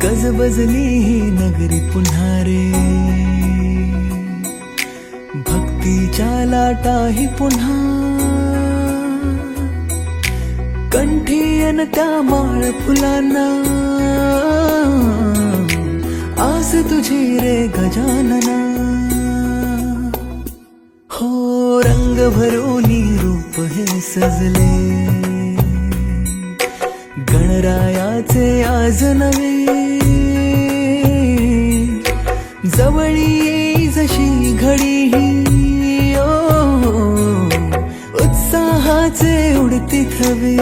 गजबजली ही नगरी पुन्हा रे, भक्तीच्या लाटाही पुन्हा, कंठी अन त्या माळ फुलांना, आस तुझी रे गजानना. हो रंग भरोनी रूप हे सजले, गणरायाचे आज नवे, जवळी येई जशी घडी ही, उत्साहाचे उडती थवे.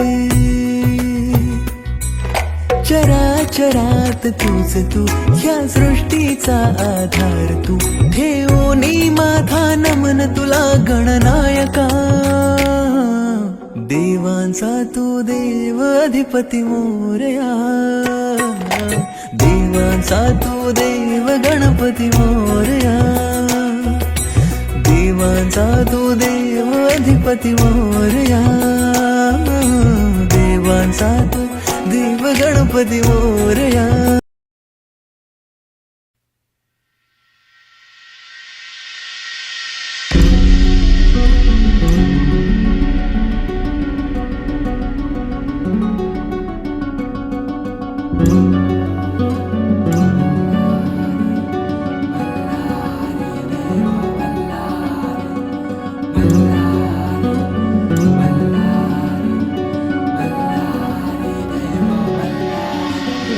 चराचरात तूच तू, ह्या सृष्टीचा आधार तू, ठेवोनी माझा नमन तुला गणनायका. देवांचा तू देव अधिपती मोरया, देवांचा तू देव गणपती मोरया, देवांचा तू देव अधिपती मोरया, देवांचा तू देव गणपती मोरया.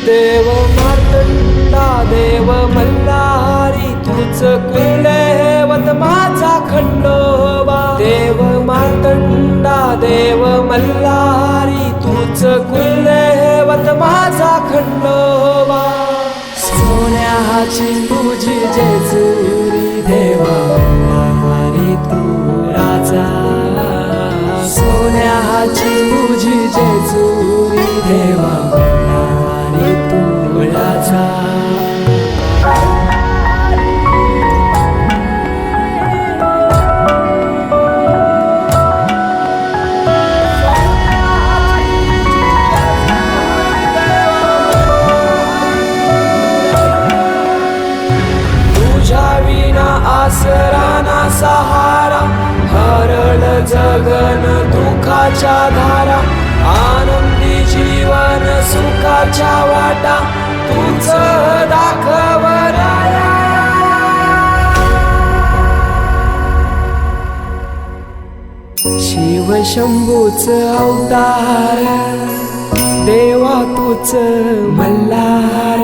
देव मार्तंडा देव मल्हारी, तूच कुलदैवत माझा खंडोबा. देव मार्तंडा देव मल्हारी, तूच कुलदैवत माझा खंडोबा. सोन्याची तुझी जेजुरी देवा मल्हारी तू राजा, सोन्याची तुझी जेजुरी देवा तू राजा. तुझ्या विना आसरा ना सहारा, हरळ जगन दुःखाच्या धारा, आनंदी जीवन सुखाच्या वाटा, तूच दाखव राया. शिव शंभूच अवतार, देवा तूच मल्हार,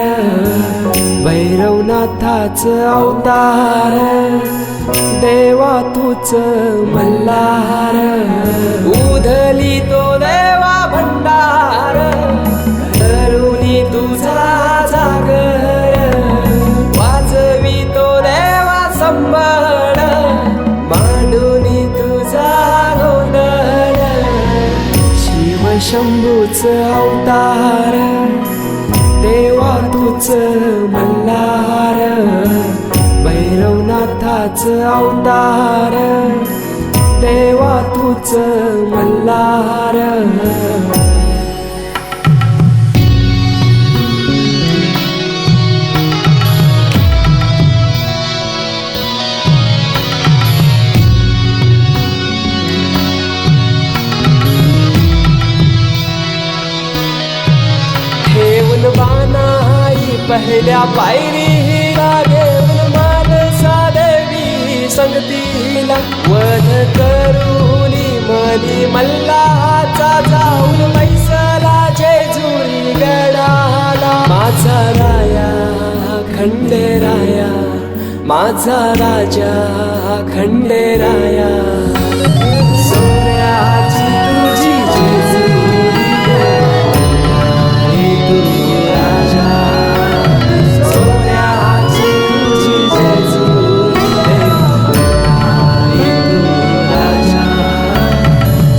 भैरवनाथाच अवतार, देवा तूच मल्हार. उधली तो देवा भंडार, धरुनी तुझा जागर, वाजवी तो देवा संबळ, मांडुनी तुझा गोंधळ. शिव शंभूच अवतार, देवा तूच मल्हार, भैरवनाथाच अवतार, देवा तूच मल्हार. ठेवून बानाई पहिल्या पायरीला, घेऊन मानसा देवी संगतीला, वध करूनी मनी मल्हाचा, जाऊन बैसला जेजुरी गडाला. माझा राया खंडेराया, माझा राजा खंडेराया. सोन्याची तुझी जेजुरी मल्हारी तू राजा, सोन्याची तुझी जेजुरी मल्हारी तू राजा,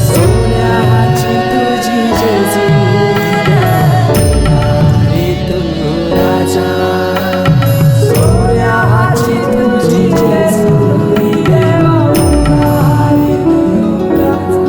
सोन्याची तुझी जेजुरी मल्हारी तू राजा, सोन्याची तुझी जेजुरी मल्हारी तू राजा.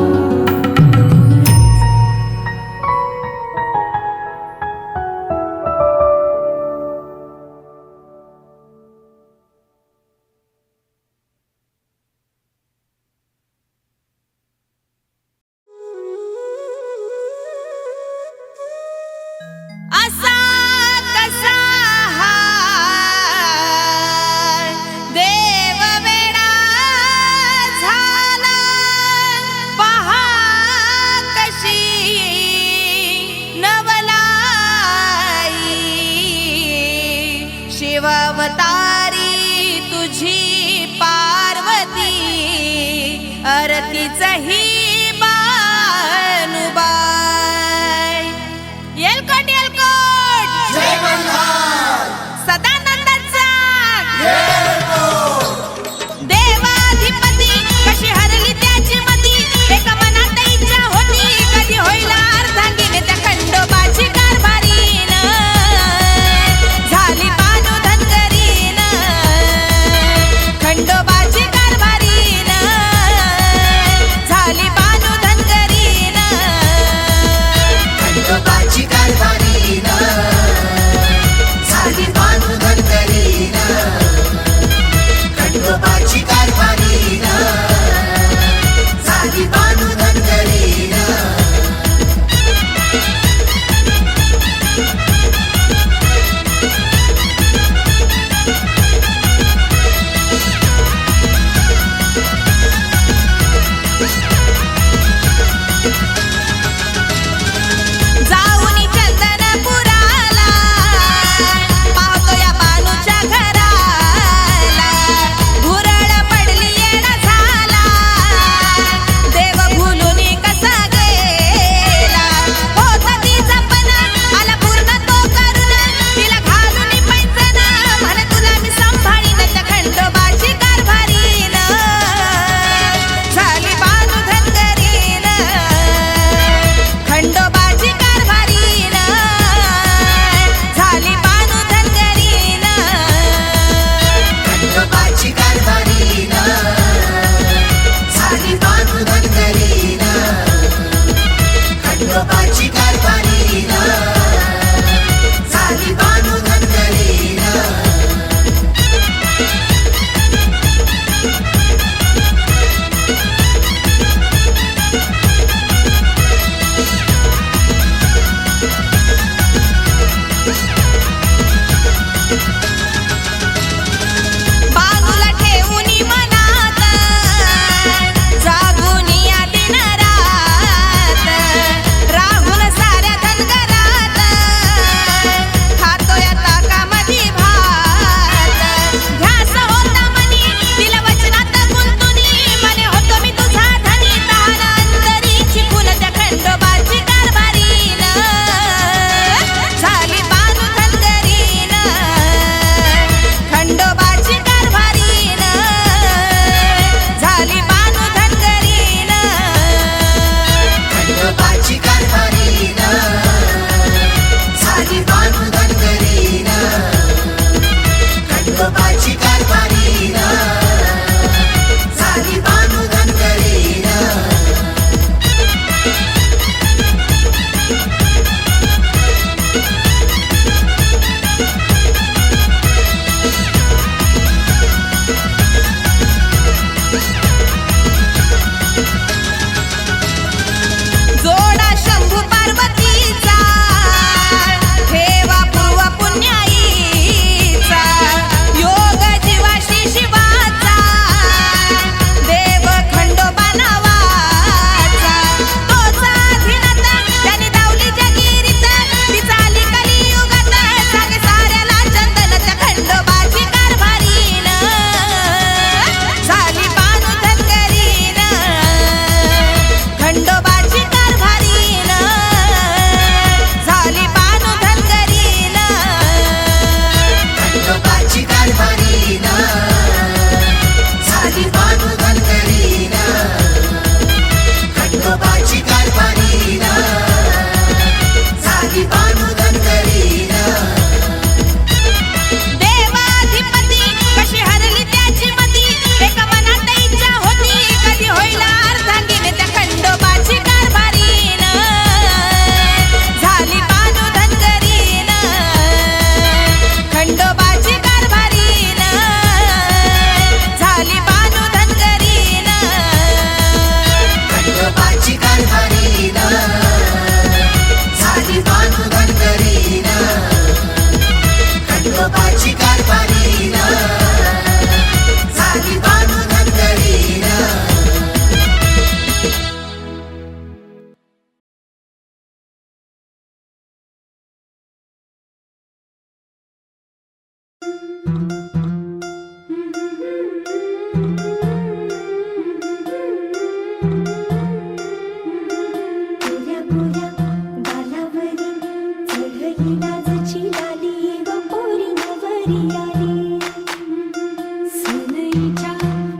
सनईच्या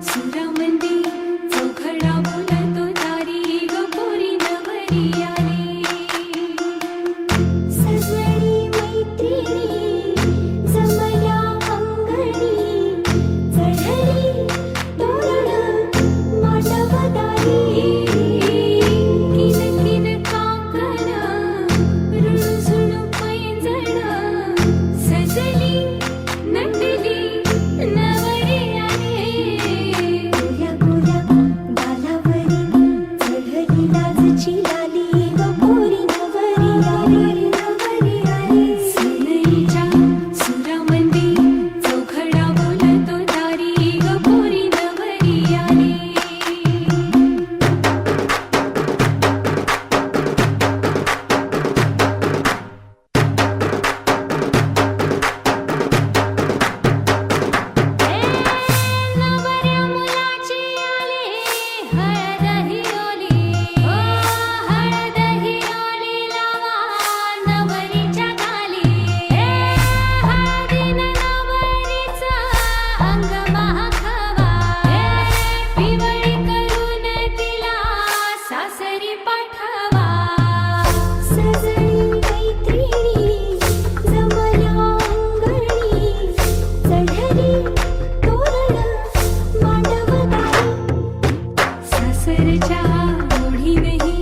सुरामंदी चौघडा बोलतो दारी ग पोरी नवरी आली सजनी मैत्रिणी जमल्या अंगणी चढली तोरण मांडवदारी किन किन काकण रुणझुण पैंजण सजली नटली नवरी आली गोऱ्या गोऱ्या गालावरी चढली लाजची लाली ग पोरी नवरी आली सनईच्या सुरामंदी चौघडा बोलतो दारी ग पोरी नवरी आली नवऱ्या मुलाची आली हळद ही ओली हो हळद ही ओली लावा नवरीच्या गाली हळदीनं नवरीचं अंग महाखावा पिवळी करून तिला सासरी पाठवा सजनी मैत्रिणी जमल्या अंगणी चढली तोरण मांडवदारी सासरच्या ओढीनही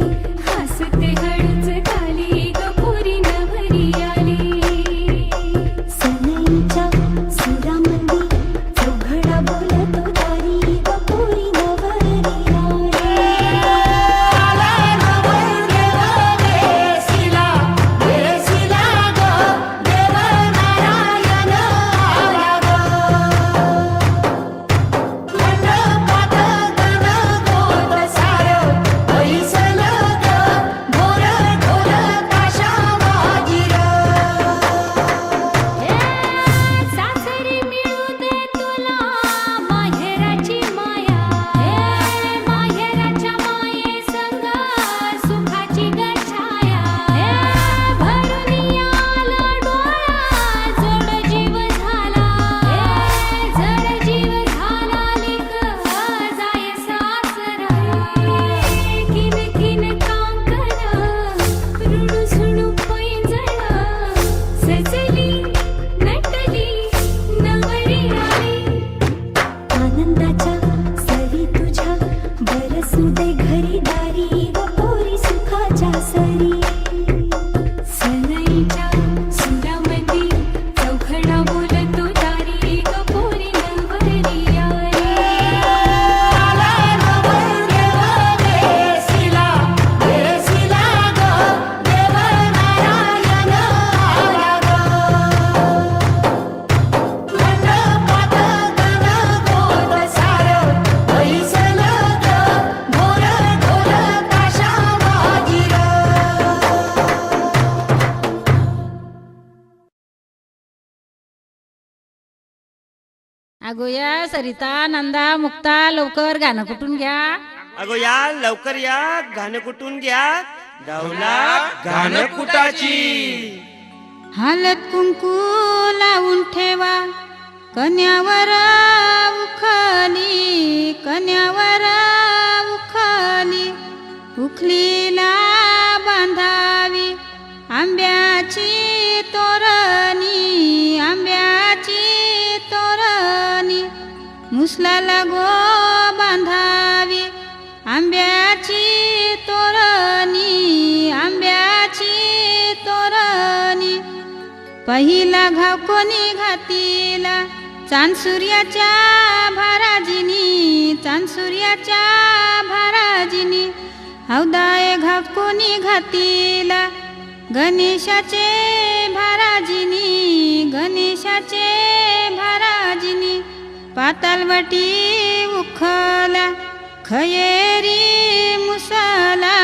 हसते हळूच खाली ग पोरी नवरी आली सनईच्या सुरामंदी चौघडा बोलतो दारी ग पोरी नवरी सासरी मिळू दे तुला माहेराची माया माहेराच्या माये संग सुखाची गछाया भरून आलं डोळा जड जीव झाला लिक जाय सासरा किन किन कांकण रुणझुण पैंजण सजली नटली नवरी आली आनंदाच्या सरी तुझ्या बरसू दे घरी दारी ग पोरी सुखाच्या सरी सनईच्या सुरामंदी चौघडा बोलतो दारी ग पोरी नवरी आली अगो या सरिता नंदा मुक्ता लवकर गाणं कुठून घ्या अगो या लवकर या गाणं कुठून घ्या डौला गाणं कुटाची हालत कुंकू लावून ठेवा कन्यावर उखली कन्यावर उखली उखलीला बांधावी आंब्याची तोरणी आंब्याची तोरणी मुसलाला गो बांधावी आंब्याची तोरणी आंब्याची तोरणी पहिला घाव कोणी घातीला चांद सूर्याच्या भाराजिनी चांद सूर्याच्या भाराजिनी हौदाय घाव कोणी घातीला गणेशाचे भाराजिनी गणेशाचे भाराजिनी पातालवटी उखला खयेरी मुसला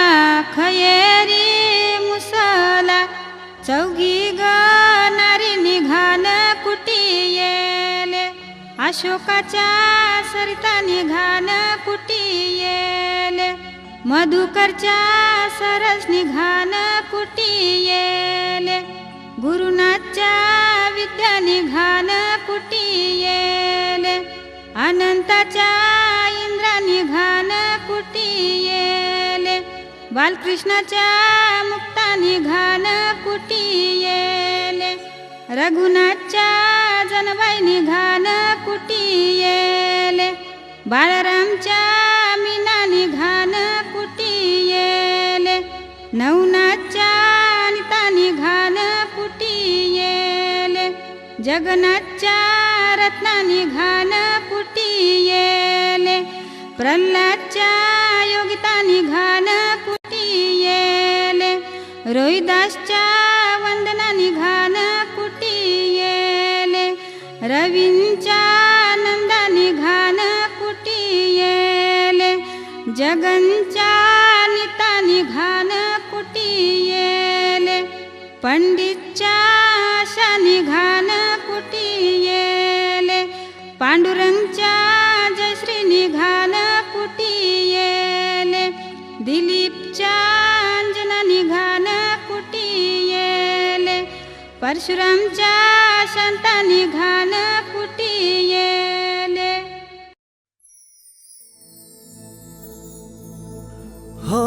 खयेरी मुसला चौघी गणारी निघान कुटी येले अशोकाच्या सरिता निघान कुटी येले मधुकरच्या सरस निघान कुटी येले गुरुनाथच्या विद्या निघान कुटी येले अनंताच्या इंद्रानी घान कुटी येले, बालकृष्णाच्या मुक्तानी घान कुटी येले, रघुनाथच्या जनबाईनी घान कुटी येले, बाळरामच्या मीनानी घान कुटी येले, नवनाथच्या नितानी घान कुटी येले, जगन्नाथच्या रत्नानी घान कुटी येले, प्रल्हादच्या योगितानी घान कुटी येले, रोहिदासच्या वंदनानी घान कुटी येले, रवींच्या नंदानी घान कुटी येले, जगनच्या नितानी घान कुटी येले, पंडितच्या आशानी घान कुटी येले, पांडुरंगच्या जयश्री घान कुटी येले, दिलीपच्या अंजनानी घान कुटी येले, परशुरामच्या शांतानी घान कुटी येले. हो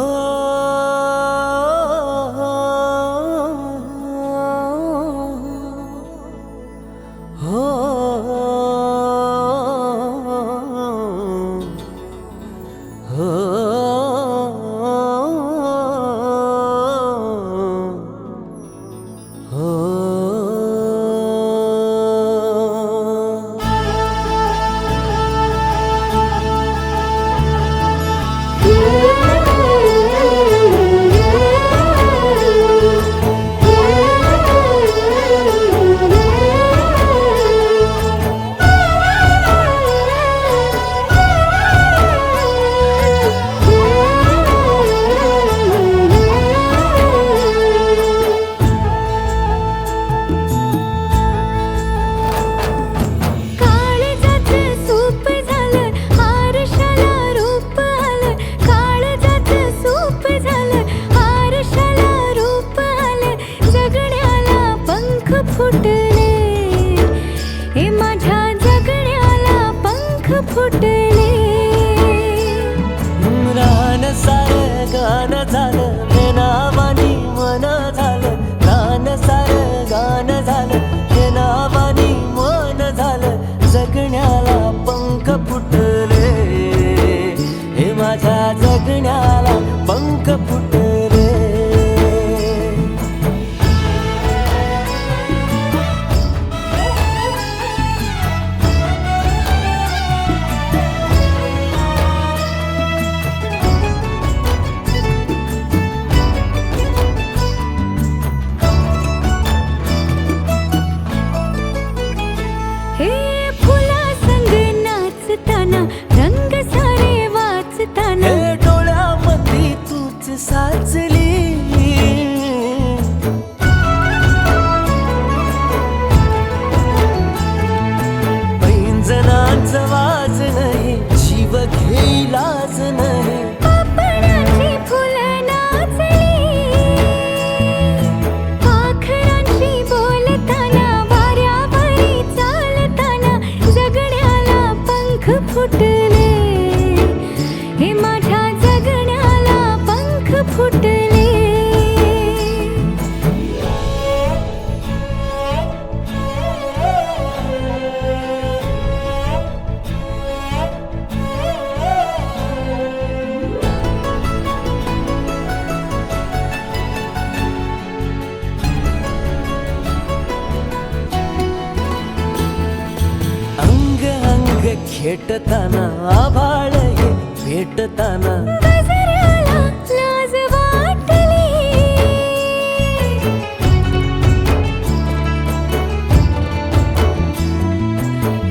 खेटताना आभाळ हे भेटताना गजराला लाज वाटली,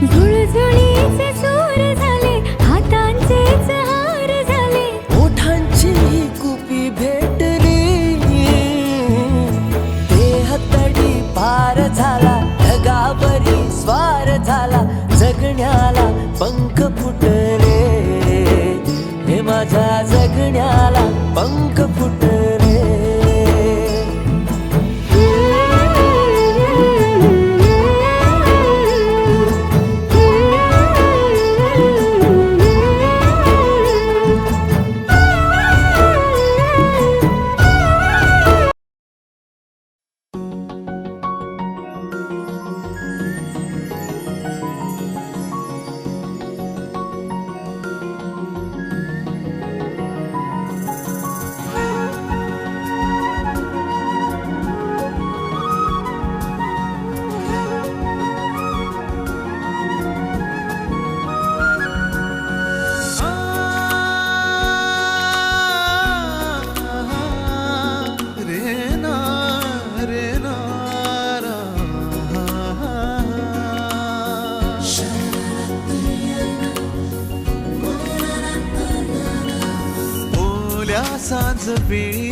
झुळझुळीचे सूर झाले, हातांचेच हार झाले, ओठांची कुपी भेटली, देह तडी पार झाला, ढगावरी स्वार झाला, जगण्याला पंख फुटले, हे माझ्या जगण्याला पंख फुटले. सांज वेळी,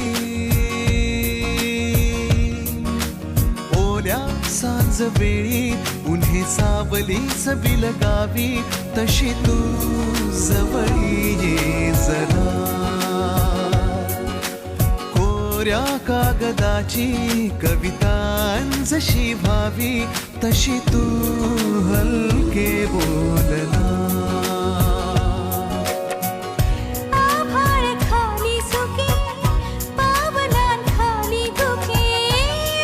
ओल्या सांज वेळी उन्हे सावलीच बिलगावी, तशी तू जवळी ये जरा. कोऱ्या कागदाची कविता जशी व्हावी, तशी तू हलके बोलना. आभाळ खाली सुके पावलांखाली धुके,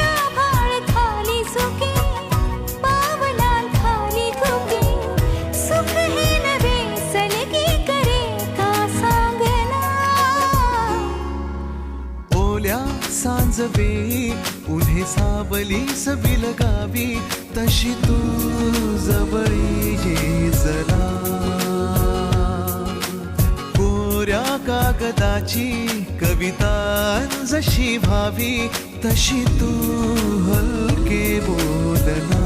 आभाळ खाली सुके पावलांखाली धुके, सुख हे नवे सलगी करे का सांगना. ओल्या सांज वेळी उन्हे सावलीस बिलगावी, तशी तू जवळी ये जरा. कोऱ्या कागदाची कविता जशी व्हावी, तशी तू हलके बोलना.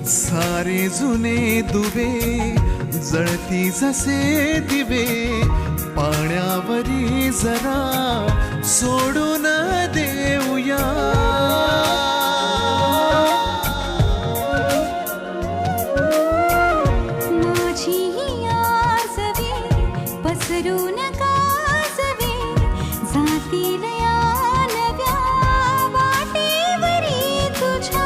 सारे जुने दुवे जळती जसे दिवे, पाण्यावरी जरा सोडून देऊया. माझी ही आसवे पसरून कासवे, जातील या नव्या वाटेवरी तुझ्या.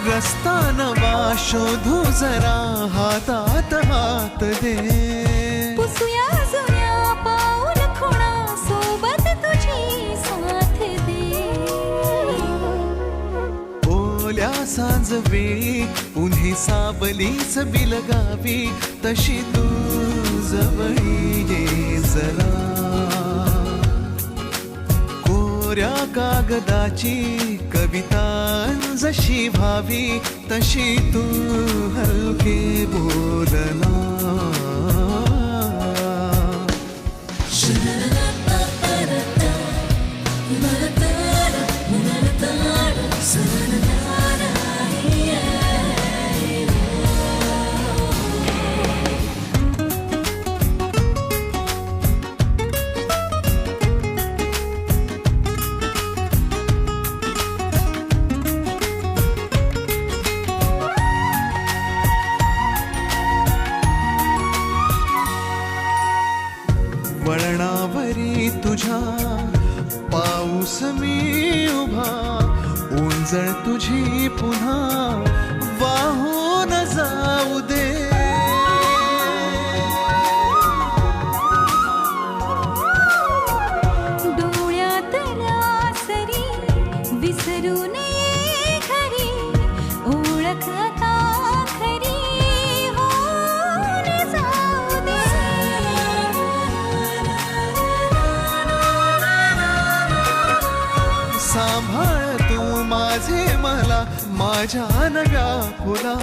रस्ता नवा शोधू जरा, हातात हात दे. पुसूया जुन्या पाऊल खुणा, सोबत तुझी साथ दे. ओल्या सांज वेळी उन्हे सावलीच बिलगावी, तशी तू जवळी ये जरा. कोऱ्या कागदाची कविता जशी व्हावी, तशी तू हलके बोलना. वळणावरी तुझ्या पाऊस मी उभा, ओंजळ तुझी पुन्हा वाहून जाऊ दे. डोळ्यातल्या सरी विसरू नये खरी, ओळख आता खरी होऊन जाऊ दे. सांभाळ तू माझे मला माझ्या नव्या फुला.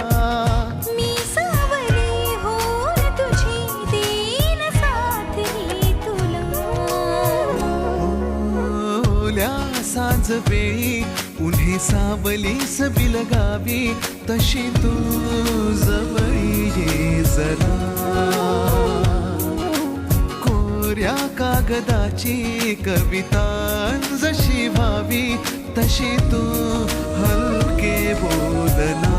मी सावली होऊन तुझी देईन साथ ही तुला. ओल्या सांज वेळी उन्हे सावलीस बिलगावी, तशी तू जवळी ये जरा. कोऱ्या कागदाची कविता जशी व्हावी, तशी तू हलके बोलना.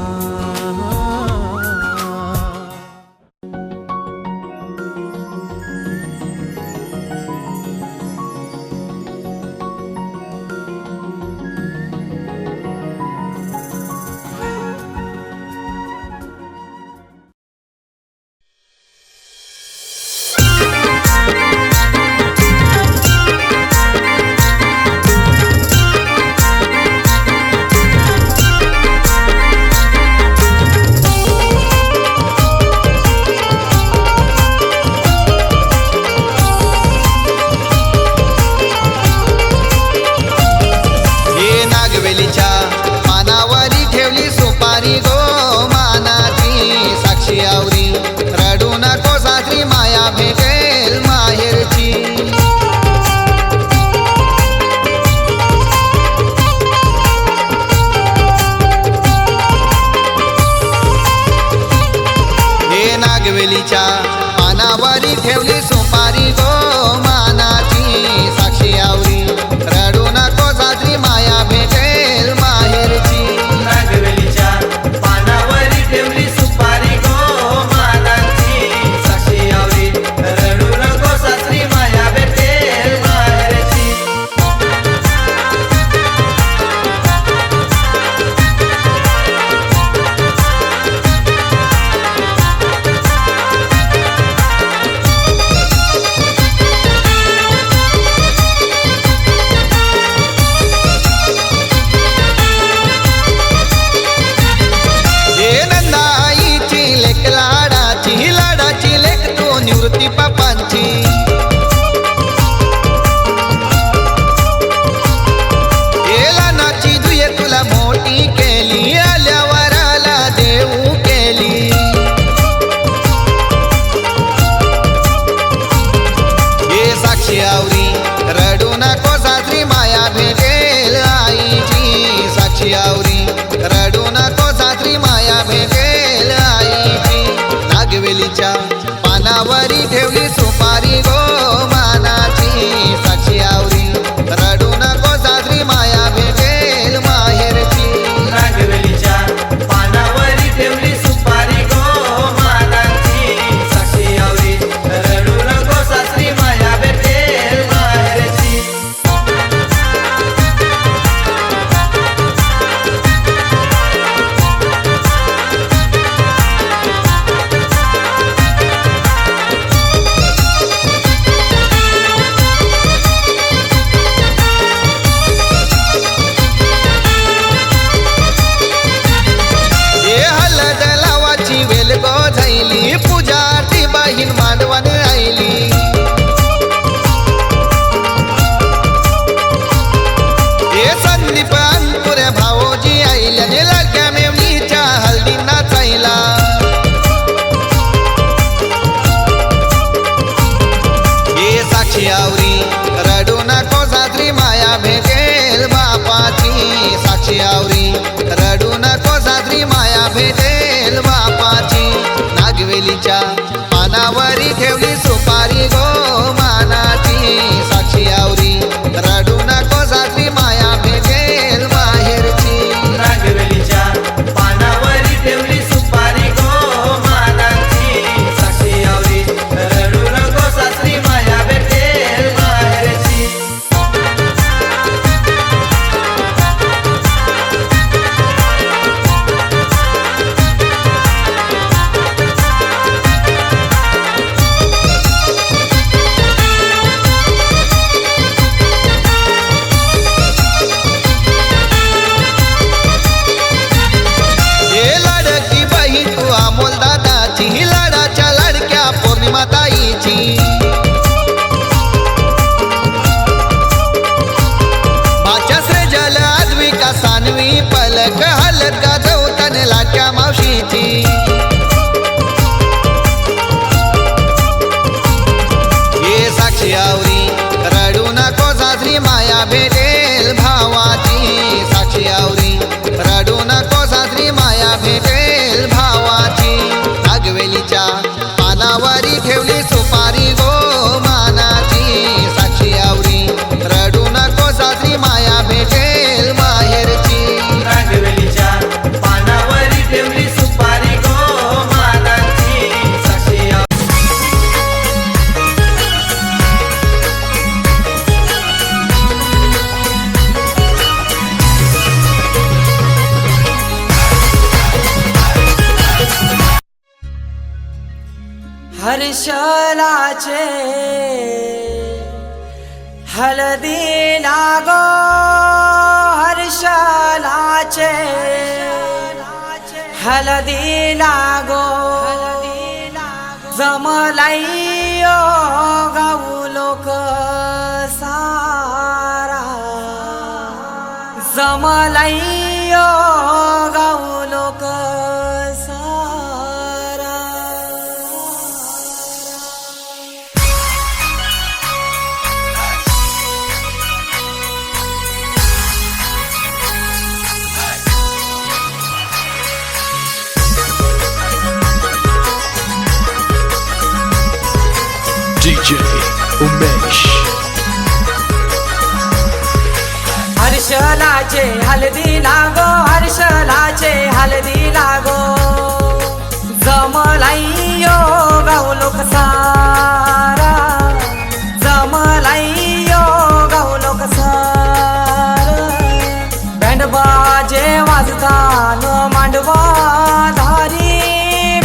भेटेल बापाची. नागवेलीच्या पानावरी ठेवली सुपारी गो मानाची. साक्षी आवरी रडू नको सासरी माया भेटेल माहेरची. नागवेलीच्या पानावरी ठेवली सुपारी गो मानाची. साक्षी आवरी रडू नको सासरी माया भेटेल माहेरची. हे लाडकी बाई तू अमोल दादाची. लाडाच्या लाडक्या पौर्णिमा ताईची. माझ्या श्रेजल आद्विका सानवी पलक हलत का दौतन लाट्या मावशीची. ये साक्षी आवरी रडू नको सासरी माया भेटेल भावाची. साक्षी आवरी रडू नको सासरी माया भेटेल भावाची. नागवेलीच्या पानावरी ठेवली सुपारी गो मानाची. साक्षी आवरी रडू नको सासरी माया भेटेल माहेरची. नागवेलीच्या पानावरी ठेवली सुपारी गो मानाची. साक्षी हर्षलाचे हळदी लागो. हर्षलाचे हळदी लागो. जमलाई गाऊ लोक सारा. जमलाई गाऊ लोक सारा. DJ Umesh. हर्षलाचे हळदी लागो. हर्षलाचे हळदी लागो. जमलाई गाऊ लोक सारा. जमलाई गाऊ लोक सारा. बँड बाजे वाजतान मांडवा धारी.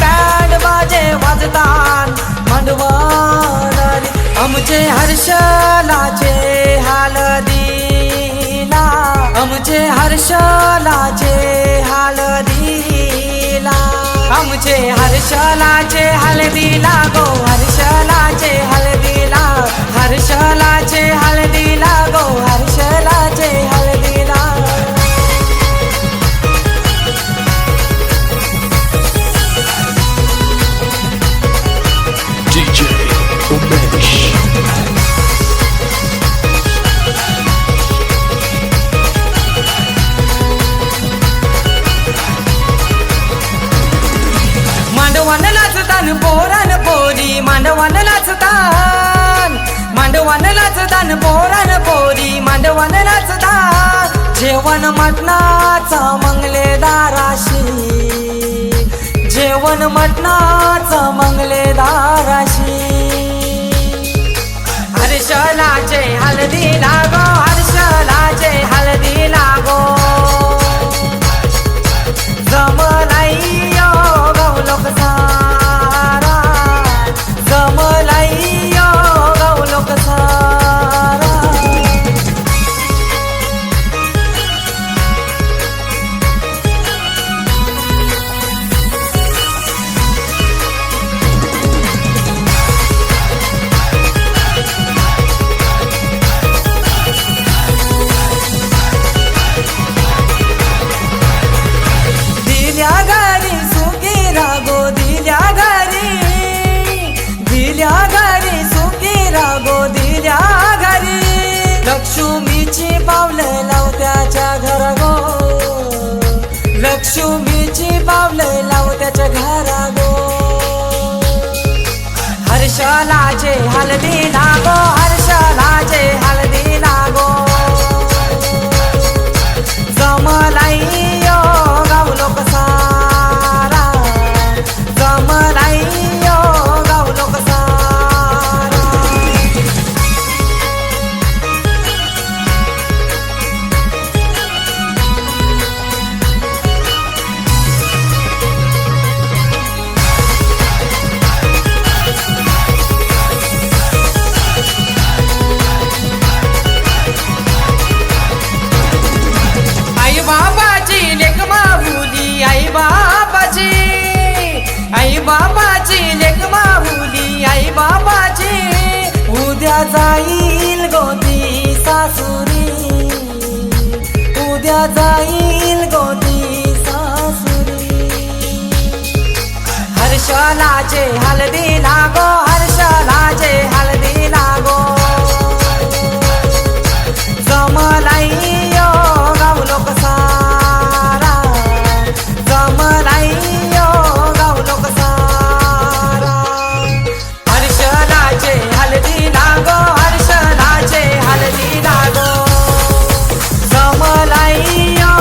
बँड बाजे वाजतान मांडवा धारी. आमचे हर्षलाचे हळदीला. आमचे हर्षलाचे हळदीला. आमचे हर्षलाचे हळदीला गो. हर्षलाचे हळदीला. हर्षलाचे हळदीला गो. हर्षलाचे हळदीला. DJ Umesh. मांडवान नाचतान पोरान पोरी. मांडवान नाचतान. मांडवान नाचतान पोरान पोरी. मांडवान नाचतान. जेवण मटणाचं मंगलेदाराशी. जेवण मटणाचं मंगलेदाराशी. हर्षलाचे हळदी लागो. हर्षलाचे हळदी लागो. जमलाई गाऊ लोक सारा. जमलाई गाऊ लोक सारा. लक्ष्मीची हळदीची पावले लाव त्याच्या घरा गो हर्षलाचे हळदी लागो हर्षलाचे हळदी लागो जमलाई यो गाव लोक सारा जमलाई यो गाव लोक सारा आई बाबाची लेक माहुली आई बाबाची लेक माहुली आई बाबाची उद्या जाईल गोदी सासुरी उद्या जाईल गोदी सासुरी हर्षलाचे हळदी लागो हर्षलाचे हळदी लागो जमलाई यो गाव लोक सारा जमलाई यो गाव लोक सारा हर्षलाचे हळदी लागो हर्षलाचे हळदी लागो जमलाई यो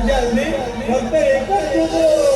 त्यांच्या हल्ली फक्त एकच